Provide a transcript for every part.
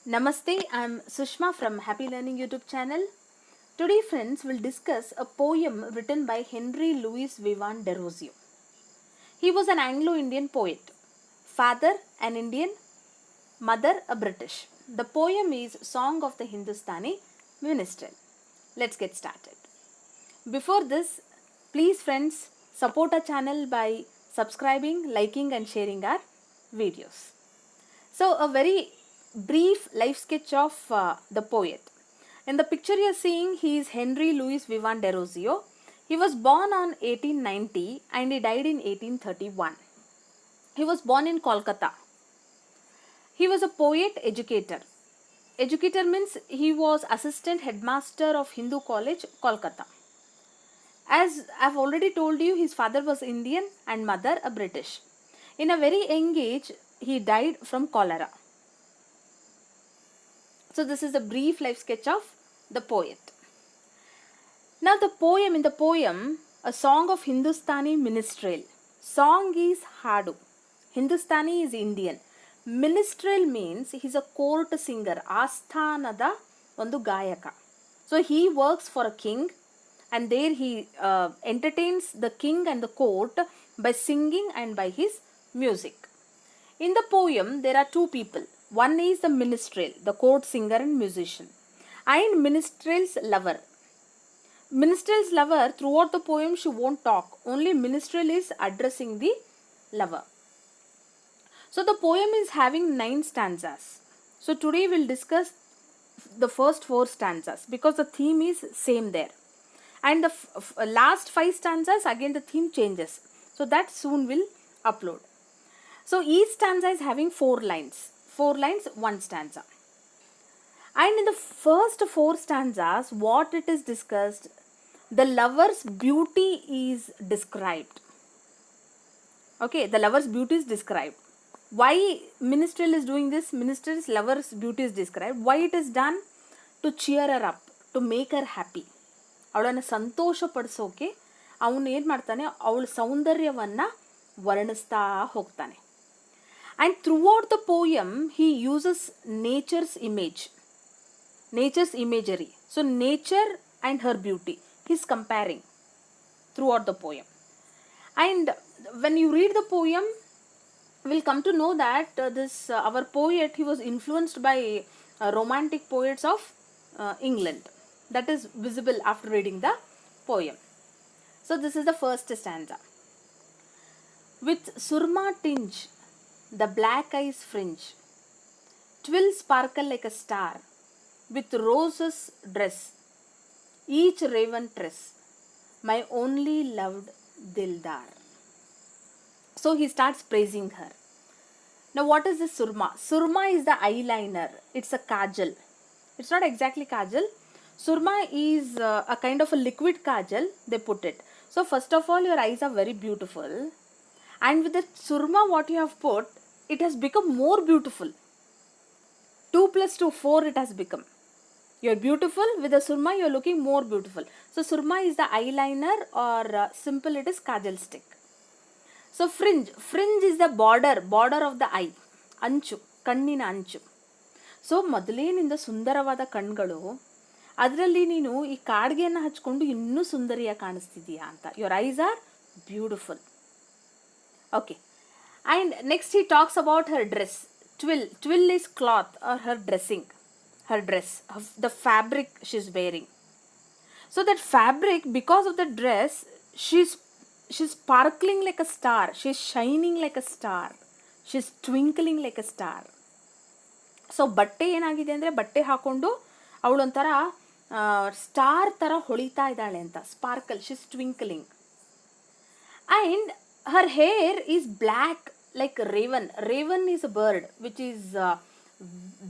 Namaste, I'm Sushma from Happy Learning YouTube channel. Today friends will discuss a poem written by Henry Louis Vivian Derozio. He was an Anglo-Indian poet. Father an Indian, mother a British. The poem is Song of the Hindustanee Minstrel. Let's get started. Before this, please friends support our channel by subscribing, liking and sharing our videos. So, a very brief life sketch of the poet. In the picture you are seeing, he is Henry Louis Vivian Derozio. He was born on 1890 and he died in 1831. He was born in Kolkata. He was a poet educator. Educator means he was assistant headmaster of Hindu College, Kolkata. As I've already told you, his father was Indian and mother a British. In a very young age, he died from cholera. So this is a brief life sketch of the poet. Now in the poem, a song of Hindustanee Minstrel. Song is Hadu. Hindustani is Indian. Minstrel means he's a court singer. Asthanada Vandu Gayaka. So he works for a king and there he entertains the king and the court by singing and by his music. In the poem, there are two people. One is the minstrel, the court singer and musician, and minstrel's lover. Minstrel's lover, throughout the poem, she won't talk. Only minstrel is addressing the lover. So the poem is having 9 stanzas. So today we'll discuss the first 4 stanzas because the theme is same there. And the last 5 stanzas, again the theme changes. So that soon will upload. So each stanza is having 4 lines. 4 lines, 1 stanza. And in the first 4 stanzas, what it is discussed, the lover's beauty is described. Okay, the lover's beauty is described. Why minstrel is doing this? Minstrel's lover's beauty is described. Why it is done? To cheer her up, to make her happy. ಅವಳನ್ನು ಸಂತೋಷ ಪಡಿಸೋಕೆ ಅವನು ಏನು ಮಾಡ್ತಾನೆ, ಅವಳ ಸೌಂದರ್ಯವನ್ನು ವರ್ಣಿಸ್ತಾ ಹೋಗ್ತಾನೆ. And throughout the poem, he uses nature's image, nature's imagery. So nature and her beauty, he's comparing throughout the poem. And when you read the poem, we'll come to know that our poet, he was influenced by romantic poets of England. That is visible after reading the poem. So this is the first stanza. With surma tinge, the black eyes fringe, twill sparkle like a star, with roses dress, each raven tress, my only loved Dildar. So he starts praising her. Now what is this surma? Surma is the eyeliner. It's a kajal. It's not exactly kajal. Surma is a kind of a liquid kajal, they put it. So first of all, your eyes are very beautiful. And with the surma what you have put, it has become more beautiful. 2 plus 2, 4 it has become. You're beautiful, with the surma you're looking more beautiful. So surma is the eyeliner, or simple it is kajal stick. So fringe is the border of the eye. Anchu, kannina anchu. So ಮೊದಲೇನಿಂದ ಸುಂದರವಾದ ಕಣ್ಗಳು, ಅದರಲ್ಲಿ ನೀನು ಈ ಕಾಡಿಗೆಯನ್ನು ಹಚ್ಕೊಂಡು ಇನ್ನೂ ಸುಂದರಿಯಾಗಿ ಕಾಣಿಸ್ತಿದೀಯಾ ಅಂತ. Your eyes are beautiful. Okay. And next he talks about her dress. Twill is cloth or her dressing. Her dress, the fabric she's wearing. So that fabric, because of the dress, she's sparkling like a star. She's shining like a star. She's twinkling like a star. So ಬಟ್ಟೆ ಏನಾಗಿದೆ ಅಂದರೆ, ಬಟ್ಟೆ ಹಾಕೊಂಡು ಅವಳೊಂಥರ star ಥರ ಹೊಳಿತಾ ಇದ್ದಾಳೆ ಅಂತ. Sparkle, she's twinkling. And her hair is black like raven. Raven is a bird which is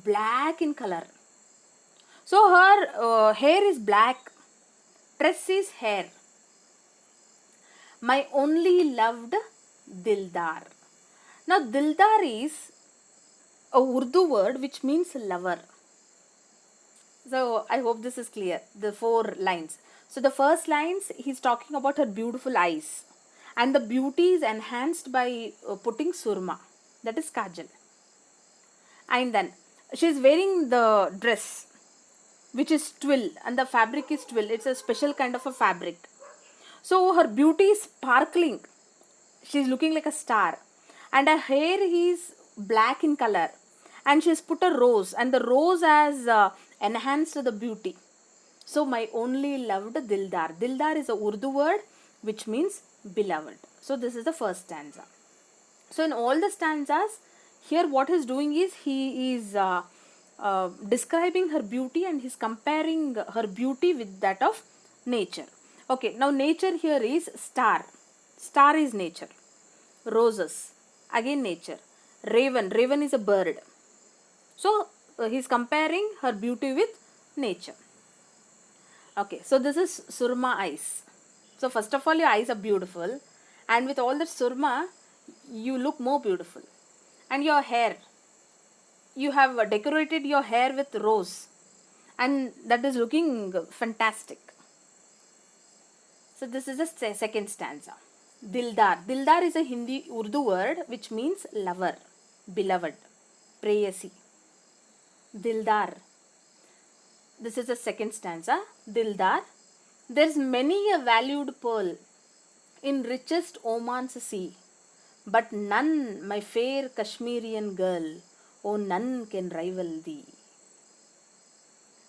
black in color. So her hair is black. Tress is hair. My only loved Dildar. Now Dildar is a Urdu word which means lover. So I hope this is clear, the 4 lines. So the first lines, he's talking about her beautiful eyes. And the beauty is enhanced by putting surma, that is kajal. And then She is wearing the dress which is twill, and the fabric is twill. It's a special kind of a fabric. So her beauty is sparkling. She's looking like a star, and her hair is black in color, and she's put a rose, and the rose has enhanced the beauty. So my only loved Dildar. Dildar is a Urdu word which means beloved. So this is the first stanza. So in all the stanzas, here what he's doing is he is describing her beauty, and he's comparing her beauty with that of nature. Okay, now nature here is star. Star is nature. Roses, again nature. Raven, raven is a bird. So he's comparing her beauty with nature. Okay, so this is surma eyes. So first of all, your eyes are beautiful, and with all that surma, you look more beautiful. And your hair, you have decorated your hair with rose, and that is looking fantastic. So this is the second stanza. Dildar. Dildar is a Hindi Urdu word which means lover, beloved, prayasi. Dildar. This is the second stanza. Dildar. There's many a valued pearl in richest Oman's sea, but none, my fair Kashmirian girl, oh none can rival thee.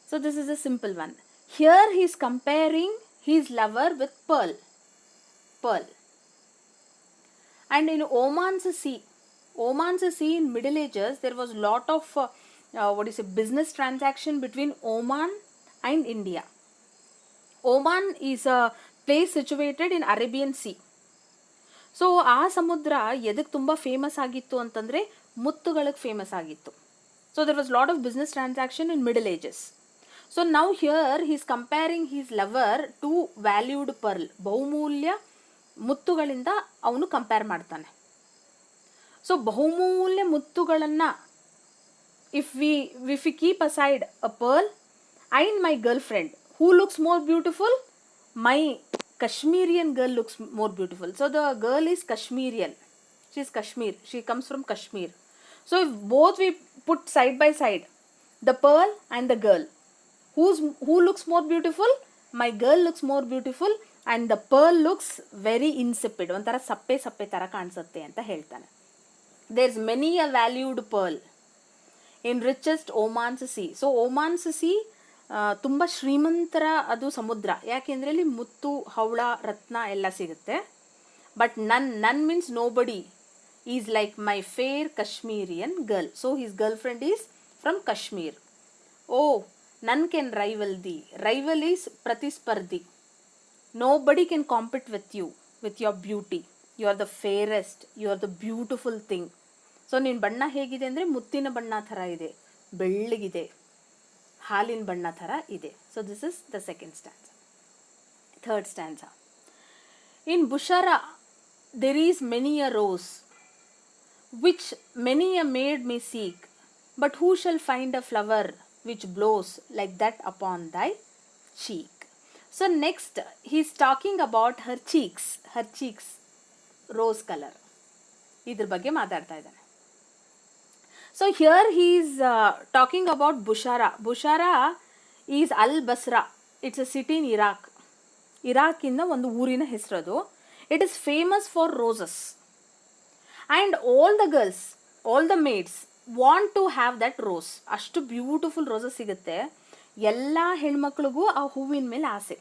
So this is a simple one. Here he is comparing his lover with pearl. Pearl. And in Oman's sea in Middle Ages, there was lot of business transaction between Oman and India. Oman is a place situated in Arabian Sea. So ಆ ಸಮುದ್ರ ಎದಕ್ಕೆ ತುಂಬ famous ಆಗಿತ್ತು ಅಂತಂದರೆ ಮುತ್ತುಗಳಿಗೆ famous ಆಗಿತ್ತು. So there was lot of business transaction in middle ages. So now here he is comparing his lover to valued pearl. ಬಹುಮೂಲ್ಯ ಮುತ್ತುಗಳಿಂದ ಅವನು ಕಂಪೇರ್ ಮಾಡ್ತಾನೆ. ಸೊ ಬಹುಮೂಲ್ಯ ಮುತ್ತುಗಳನ್ನು if we keep aside a pearl and my girl friend who looks more beautiful, my Kashmirian girl looks more beautiful. So the girl is Kashmirian. She is Kashmir. She comes from Kashmir. So if both we put side by side the pearl and the girl, who looks more beautiful? My girl looks more beautiful, and the pearl looks very insipid. ಒಂಥರ ಸಪ್ಪೆ ಸಪ್ಪೆ ಥರ ಕಾಣಿಸುತ್ತೆ ಅಂತ ಹೇಳ್ತಾನೆ. There's many a valued pearl in richest Oman's sea. So Oman's sea ತುಂಬ ಶ್ರೀಮಂತರ ಅದು ಸಮುದ್ರ. ಯಾಕೆಂದರೆ ಇಲ್ಲಿ ಮುತ್ತು, ಹವಳ, ರತ್ನ ಎಲ್ಲ ಸಿಗುತ್ತೆ. But none means nobody is like my fair Kashmirian girl. So his girl friend is from Kashmir. Oh none can rival thee. Rival is ಪ್ರತಿಸ್ಪರ್ಧಿ. Nobody can compete with you, with your beauty. You are the fairest, you are the beautiful thing. So ನಿನ್ನ ಬಣ್ಣ ಹೇಗಿದೆ ಅಂದರೆ ಮುತ್ತಿನ ಬಣ್ಣ ಥರ ಇದೆ, ಬೆಳ್ಳಗಿದೆ, ಹಾಲಿನ ಬಣ್ಣ ಥರ ಇದೆ. So this is the second stanza. Third stanza. In ಬುಷಾರಾ there is many a rose which many a maid may seek, but who shall find a flower which blows like that upon thy cheek. So next he is talking about her cheeks rose color. ಇದ್ರ ಬಗ್ಗೆ ಮಾತಾಡ್ತಾ ಇದ್ದಾನೆ. So here he is talking about Bushara. Bushara is Al-Basra. It's a city in Iraq. ಇರಾಕಿನ ಒಂದು ಊರಿನ ಹೆಸರದು. It is famous for roses. And all the girls, all the maids want to have that rose. ಅಷ್ಟು beautiful roses ಸಿಗುತ್ತೆ. ಎಲ್ಲ ಹೆಣ್ಮಕ್ಳಿಗೂ ಆ ಹೂವಿನ ಮೇಲೆ ಆಸೆ.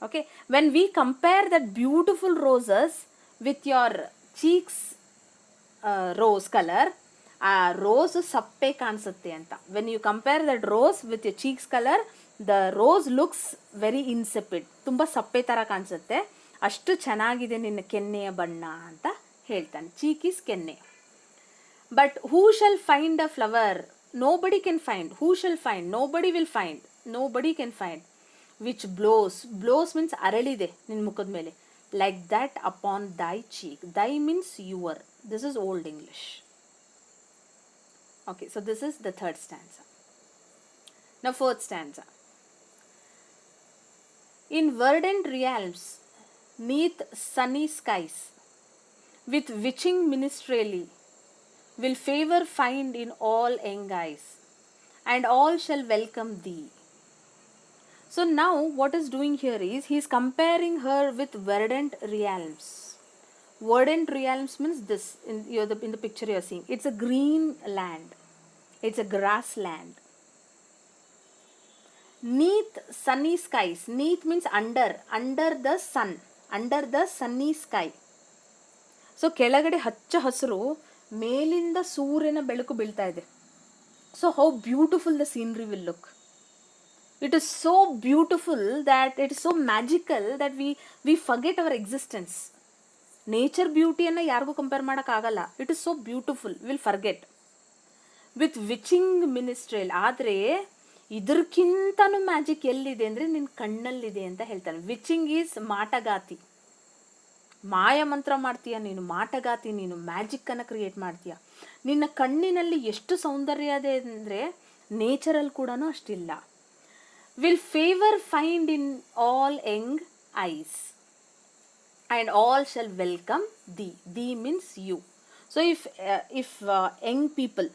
Okay, when we compare that beautiful roses with your cheeks rose colour, ಆ rose ಸಪ್ಪೆ ಕಾಣಿಸುತ್ತೆ ಅಂತ. When you compare that rose with your cheeks colour, the rose looks very insipid. ತುಂಬ ಸಪ್ಪೆ ಥರ ಕಾಣಿಸುತ್ತೆ. ಅಷ್ಟು ಚೆನ್ನಾಗಿದೆ ನಿನ್ನ ಕೆನ್ನೆಯ ಬಣ್ಣ ಅಂತ ಹೇಳ್ತಾನೆ. ಚೀಕ್ ಈಸ್ ಕೆನ್ನೆ. But who shall find a flower? Nobody can find. Who shall find? Nobody will find. Nobody can find. Which blows. Blows means ಅರಳಿದೆ ನಿನ್ನ ಮುಖದ ಮೇಲೆ. Like that upon thy cheek. Thy means your. This is old English. Okay, so this is the third stanza. Now fourth stanza. In verdant realms, neath sunny skies, with witching minstrelly, will favor find in all young eyes, and all shall welcome thee. So now what is doing here is he is comparing her with verdant realms. Verdant realms means this in the picture you are seeing. It's a green land. It's a grassland. Neath sunny skies. Neath means under the sun, under the sunny sky. So ಕೆಳಗಡೆ ಹಚ್ಚ ಹಸಿರು, ಮೇಲಿಂದ ಸೂರ್ಯನ ಬೆಳಕು ಬೀಳ್ತಾ ಇದೆ. So how beautiful the scenery will look. It is so beautiful that it is so magical that we forget our existence. Nature ಬ್ಯೂಟಿಯನ್ನು ಯಾರಿಗೂ ಕಂಪೇರ್ ಮಾಡೋಕ್ಕಾಗಲ್ಲ. It is so beautiful, will forget. With witching minstrel. ಆದರೆ ಇದಕ್ಕಿಂತನೂ magic ಎಲ್ಲಿದೆ ಅಂದರೆ ನಿನ್ನ ಕಣ್ಣಲ್ಲಿದೆ ಅಂತ ಹೇಳ್ತಾನೆ. ವಿಚಿಂಗ್ ಈಸ್ ಮಾಟಗಾತಿ. ಮಾಯ ಮಂತ್ರ ಮಾಡ್ತೀಯ ನೀನು, ಮಾಟಗಾತಿ ನೀನು, ಮ್ಯಾಜಿಕ್ಕನ್ನು ಕ್ರಿಯೇಟ್ ಮಾಡ್ತೀಯ. ನಿನ್ನ ಕಣ್ಣಿನಲ್ಲಿ ಎಷ್ಟು ಸೌಂದರ್ಯ ಇದೆ ಅಂದರೆ ನೇಚರಲ್ಲಿ ಕೂಡ ಅಷ್ಟಿಲ್ಲ. Will favour find in all young eyes and all shall welcome thee. Thee means you. So if young people,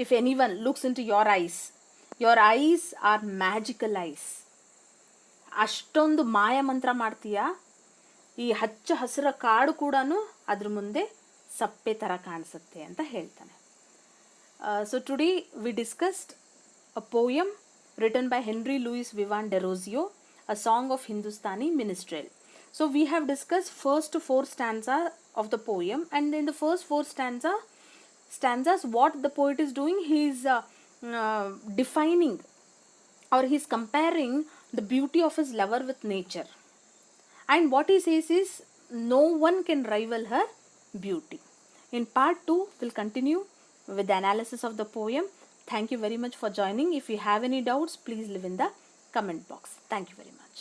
if anyone looks into your eyes are magical eyes. ಅಷ್ಟೊಂದು ಮಾಯ ಮಂತ್ರ ಮಾಡ್ತೀಯ, ಈ ಹಚ್ಚ ಹಸಿರ ಕಾಡು ಕೂಡ ಅದ್ರ ಮುಂದೆ ಸಪ್ಪೆ ಥರ ಕಾಣಿಸುತ್ತೆ ಅಂತ ಹೇಳ್ತಾನೆ. So today we discussed a poem written by Henry Louis Vivian Derozio, a song of Hindustanee Minstrel. So we have discussed first 4 stanzas of the poem, and in the first 4 stanzas what the poet is doing, he is defining or he is comparing the beauty of his lover with nature, and what he says is no one can rival her beauty. In part 2 we'll continue with the analysis of the poem. Thank you very much for joining. If you have any doubts, please leave in the comment box. Thank you very much.